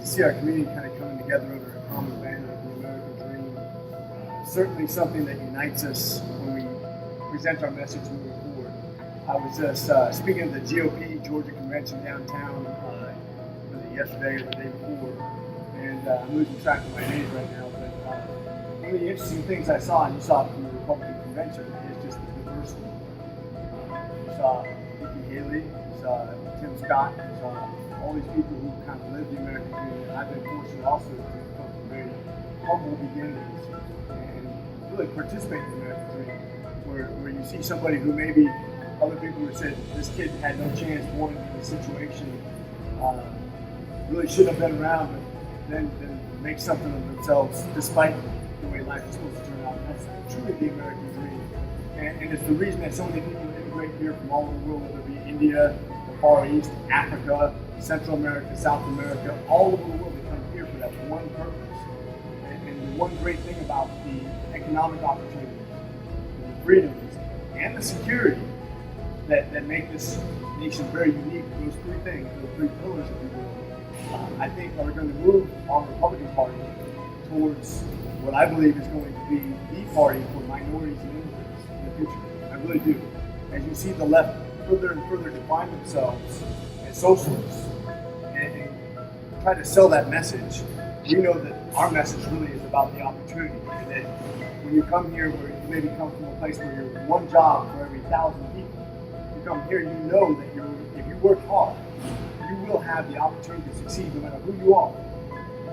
to see our community kind of coming together under a common banner of the American dream. Certainly something that unites us when we present our message moving forward. I was just speaking at the GOP Georgia Convention downtown yesterday or the day before, and I'm losing track of my days right now, but one of the interesting things I saw, and you saw it from the Republican Convention, is just the diversity. You saw Nikki Haley, you saw Tim Scott, you saw all these people who kind of live the American dream, and I've been fortunate also to come from very humble beginnings and really participate in the American dream, where you see somebody who maybe other people would say this kid had no chance, born in this situation, really should have been around, but then make something of themselves despite the way life is supposed to turn out. That's truly the American dream. And it's the reason that so many people immigrate here from all over the world, whether it be India, the Far East, Africa, Central America, South America, all over the world, they come here for that one purpose. And the one great thing about the economic opportunities, and the freedoms, and the security that make this nation very unique, those three things, those three pillars, if you will, I think are going to move our Republican Party towards what I believe is going to be the party for minorities and immigrants in the future. I really do. As you see the left further and further define themselves as socialists and try to sell that message, we know that our message really is about the opportunity, and that when you come here, where you maybe come from a place where you're one job for every 1,000 people, you come here, you know that if you work hard, you will have the opportunity to succeed no matter who you are.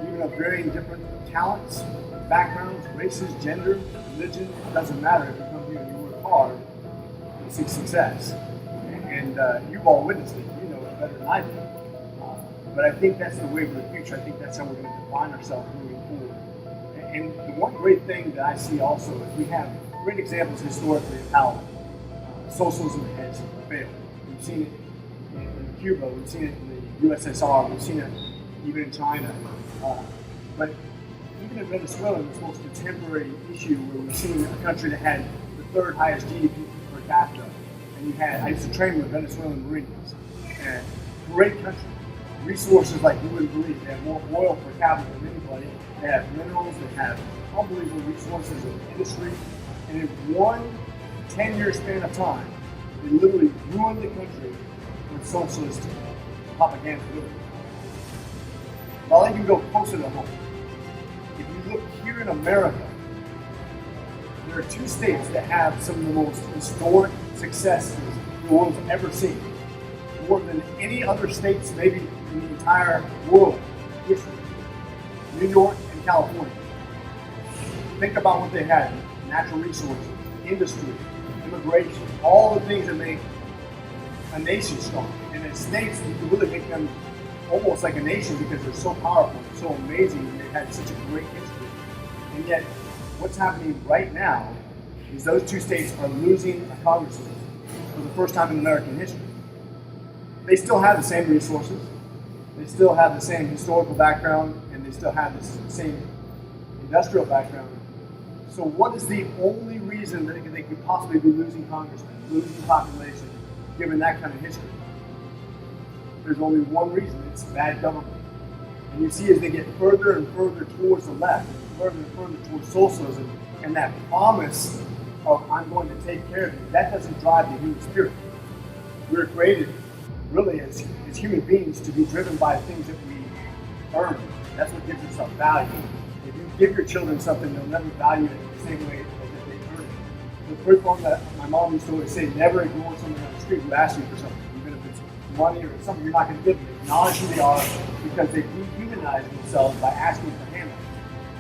Even of varying different talents, backgrounds, races, gender, religion, it doesn't matter. If you come here and you work hard, you'll see success. And you've all witnessed it. You know it better than I do. But I think that's the way for the future. I think that's how we're going to define ourselves moving forward. And the one great thing that I see also is we have great examples historically of how socialism has failed. We've seen it in Cuba, we've seen it in the USSR, we've seen it even in China. But even in Venezuela, it was most contemporary issue where we've seen a country that had the third highest GDP per capita. And I used to train with Venezuelan Marines. And great country. Resources like you wouldn't believe. They have more oil per capita than anybody. They have minerals, they have unbelievable resources in industry. And in one 10-year span of time, they literally ruined the country with socialist propaganda. Well, I'll even go closer to home. If you look here in America, there are two states that have some of the most historic successes the world's ever seen. More than any other states, maybe in the entire world history. New York and California. Think about what they had: natural resources, industry, immigration, all the things that make a nation strong. And as states, you can really make them almost like a nation because they're so powerful, so amazing, and they've had such a great history. And yet, what's happening right now is those two states are losing a congressman for the first time in American history. They still have the same resources, they still have the same historical background, and they still have the same industrial background. So what is the only reason that they could possibly be losing congressmen, losing population, given that kind of history? There's only one reason: it's bad government. And you see as they get further and further towards the left, further and further towards socialism, and that promise of I'm going to take care of you, that doesn't drive the human spirit. We're created really as human beings to be driven by things that we earn. That's what gives us our value. If you give your children something, they'll never value it the same way as if they earn it. The quick one that my mom used to always say: never ignore someone on the street who asks you for something, even if it's money or something you're not going to give them. Acknowledge who they are, because they dehumanize themselves by asking for handouts.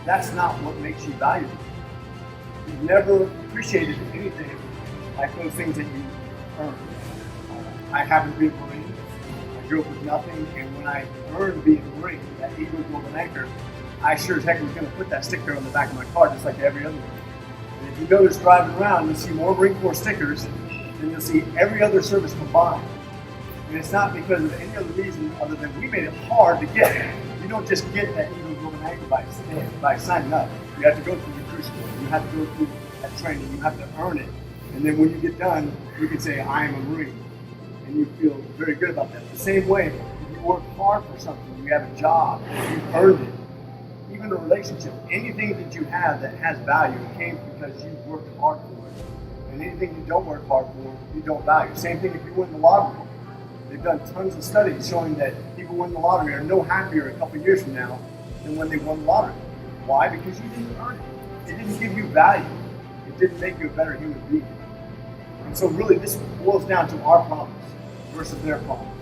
That's not what makes you valuable. You've never appreciated anything like those things that you earn. I happen to be a Marine. I grew up with nothing, and when I earned being a Marine, that Eagle Golden Anchor, I sure as heck was going to put that sticker on the back of my car just like every other one. And if you notice driving around, you'll see more Marine Corps stickers than you'll see every other service combined. And it's not because of any other reason other than we made it hard to get. You don't just get that Eagle Golden Anchor by signing up. You have to go through the recruit school. You have to go through that training. You have to earn it. And then when you get done, you can say, I am a Marine. And you feel very good about that. The same way, if you work hard for something, you have a job, you've earned it. Even a relationship, anything that you have that has value, it came because you worked hard for it. And anything you don't work hard for, you don't value. Same thing if you win the lottery. They've done tons of studies showing that people who win the lottery are no happier a couple years from now than when they won the lottery. Why? Because you didn't earn it. It didn't give you value. It didn't make you a better human being. And so really this boils down to our problems versus their problems.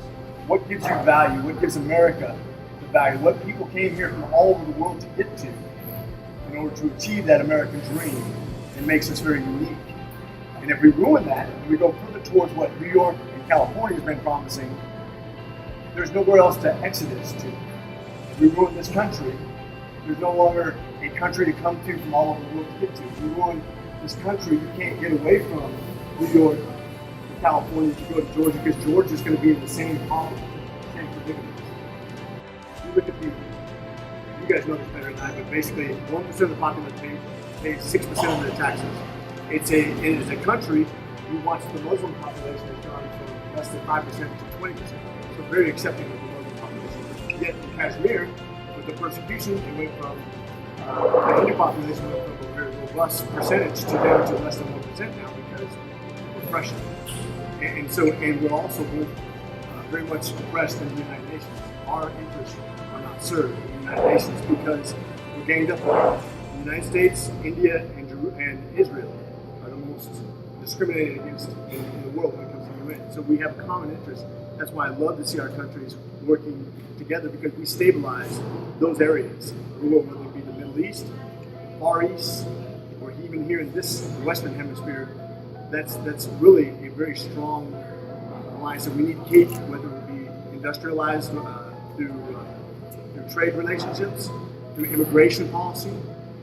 What gives you value? What gives America the value? What people came here from all over the world to get to in order to achieve that American dream, it makes us very unique. And if we ruin that, and we go further towards what New York and California has been promising, there's nowhere else to exodus to. If we ruin this country, there's no longer a country to come to from all over the world to get to. If we ruin this country, you can't get away from New York, California, to go to Georgia, because Georgia's going to be in the same problem, same predicament. You look at people, you guys know this better than I, but basically 1% of the population pays 6% of their taxes. It is a country who wants the Muslim population has gone from less than 5% to 20%. So very accepting of the Muslim population. Yet in Kashmir, with the persecution, it went from the Hindu population went from a very robust percentage to down to less than 1% now because of oppression. And we're also both very much oppressed in the United Nations. Our interests are not served in the United Nations because we're ganged up on the United States, India, and Israel are the most discriminated against in the world when it comes to the UN. So we have a common interest. That's why I love to see our countries working together, because we stabilize those areas, whether it be the Middle East, Far East, or even here in this Western Hemisphere. That's really a very strong alliance that we need to keep, whether it be industrialized through trade relationships, through immigration policy.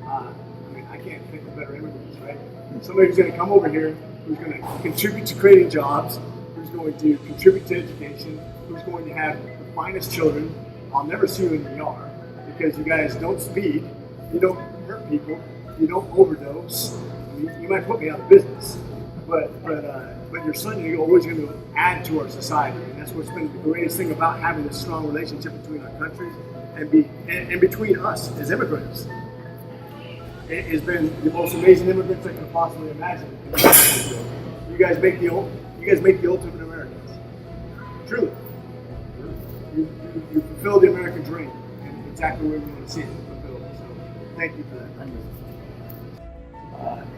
I can't think of better immigrants, right? Somebody who's going to come over here, who's going to contribute to creating jobs, who's going to contribute to education, who's going to have the finest children. I'll never see you in the ER because you guys don't speed, you don't hurt people, you don't overdose. You might put me out of business, but your son, you're always going to add to our society, and that's what's been the greatest thing about having this strong relationship between our countries and between us as immigrants. It has been the most amazing immigrants I can possibly imagine. You guys make the ultimate Americans. Truly. You fulfill the American dream, and exactly where we want to see it fulfilled. So thank you for that.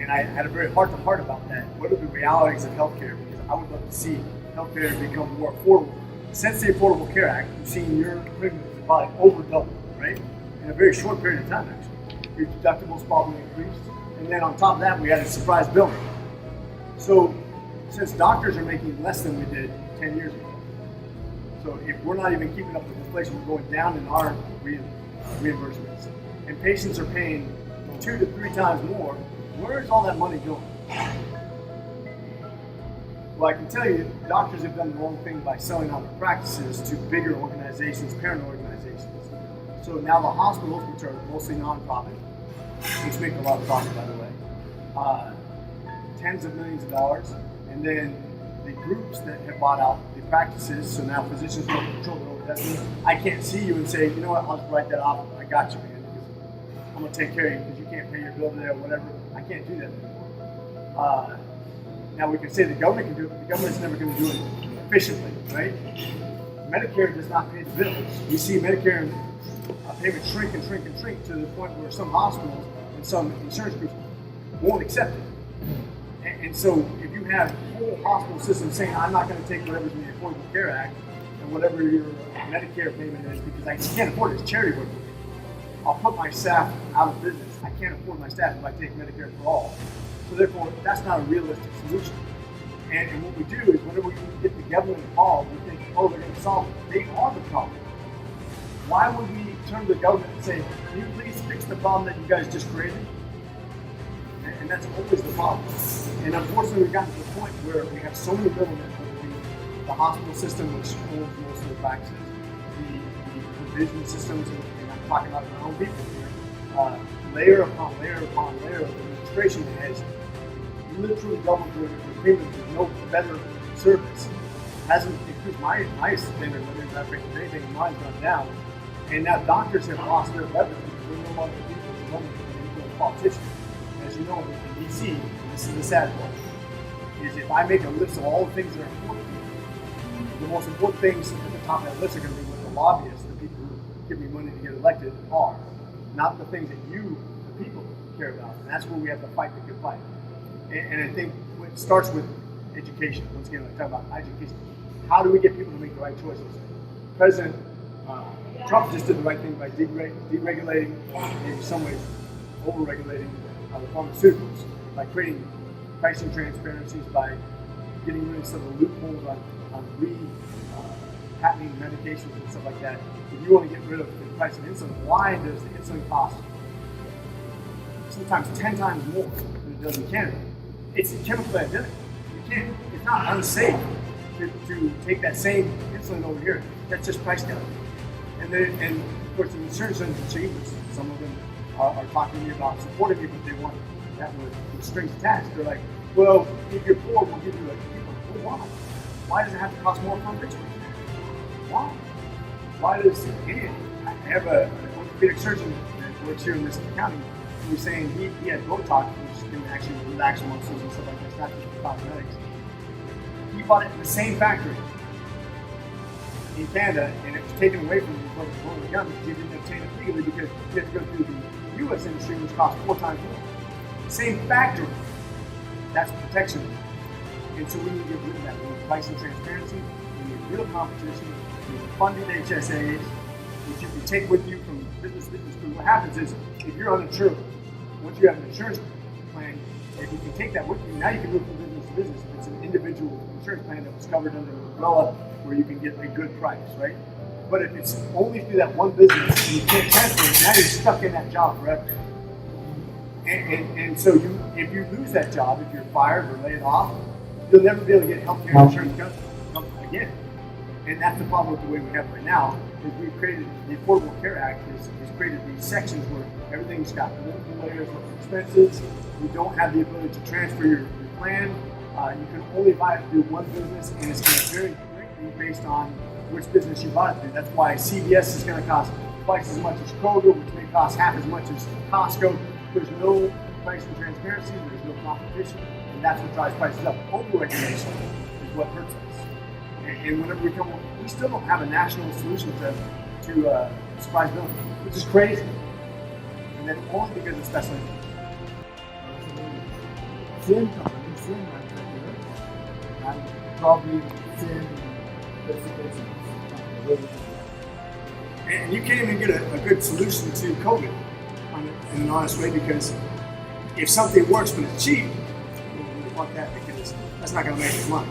And I had a very heart-to-heart about that. What are the realities of healthcare? Because I would love to see healthcare become more affordable. Since the Affordable Care Act, we've seen your premiums probably over double, right? In a very short period of time, actually. Your deductibles probably increased. And then on top of that, we had a surprise billing. So since doctors are making less than we did 10 years ago, so if we're not even keeping up with inflation, we're going down in our reimbursements. And patients are paying 2 to 3 times more. Where is all that money going? Well, I can tell you, doctors have done the wrong thing by selling out their practices to bigger organizations, parent organizations. So now the hospitals, which are mostly nonprofit, which make a lot of profit, by the way, tens of millions of dollars, and then the groups that have bought out the practices, so now physicians don't control their own destiny. I can't see you and say, you know what, I'll just write that off, I got you, man, because I'm going to take care of you because you can't pay your bill today or whatever. I can't do that anymore. Now we can say the government can do it, but the government's never going to do it efficiently, right? Medicare does not pay the bills. We see Medicare payments shrink and shrink and shrink to the point where some hospitals and some insurance groups won't accept it. And so if you have whole hospital systems saying, I'm not going to take whatever's in the Affordable Care Act and whatever your Medicare payment is because I can't afford it, it's charity work. I'll put my staff out of business. I can't afford my staff if I take Medicare for all. So therefore, that's not a realistic solution. And what we do is whenever we get the government involved, we think, oh, they're going to solve it. They are the problem. Why would we turn to the government and say, can you please fix the problem that you guys just created? And that's always the problem. And unfortunately, we've gotten to the point where we have so many middlemen, the hospital system, which owns most of the practices, the provision systems, and I'm talking about our own people here, layer upon layer upon layer of administration has literally doubled their premiums with no better service. hasn't improved my standard of living. If anything, mine's gone down. And now doctors have lost their leverage because they're no longer people who run the politicians. As you know, in DC, and this is the sad part, is if I make a list of all the things that are important, the most important things at the top of that list are going to be what the lobbyists, the people who give me money to get elected, are, not the things that you, the people, care about. And that's where we have to fight the good fight. And I think it starts with education. Once again, I talk about education. How do we get people to make the right choices? President Trump just did the right thing by deregulating, in some ways over-regulating the pharmaceuticals, by creating pricing transparencies, by getting rid of some of the loopholes on patenting medications and stuff like that. If you want to get rid of the price of insulin, why does the insulin cost sometimes 10 times more than it does in Canada? It's chemically identical. You can't. It's not unsafe to take that same insulin over here. That's just priced down. And of course, the insurance industry, some of them are talking to me about supporting me, but they want that with strings attached. They're like, well, if you're poor, we'll give you a. Well, why? Why does it have to cost more for a rich person? Why? Why does it? I have an orthopedic surgeon that works here in this county who was saying he had Botox, which can actually relax muscles and stuff like that. It's not just for cosmetics. He bought it in the same factory in Canada, and it was taken away from him before the gun because he didn't obtain it legally because he had to go through the U.S. industry, which cost 4 times more. Same factory. That's protection. And so we need to get rid of that. We need pricing transparency. We need real competition. We need funded HSAs, which you can take with you from business to business. What happens is, if you're uninsured, once you have an insurance plan, if you can take that with you, now you can move from business to business. If it's an individual insurance plan that was covered under an umbrella where you can get a good price, right? But if it's only through that one business and you can't transfer it, now you're stuck in that job forever. And so if you lose that job, if you're fired or laid off, you'll never be able to get health care insurance again. And that's the problem with the way we have right now, is we've created, the Affordable Care Act has created these sections where everything's got multiple layers of expenses. You don't have the ability to transfer your plan. You can only buy it through one business, and it's going to vary greatly based on which business you buy it through. That's why CVS is going to cost twice as much as Kroger, which may cost half as much as Costco. There's no pricing transparency, there's no competition, and that's what drives prices up. Over-regulation is what hurts us. And whenever we still don't have a national solution to surprise billing, which is crazy. And then only because it's special interest. Same company, same manufacturer, and probably same specifications. And you can't even get a good solution to COVID in an honest way, because if something works but it's cheap, you want that because that's not going to make any money.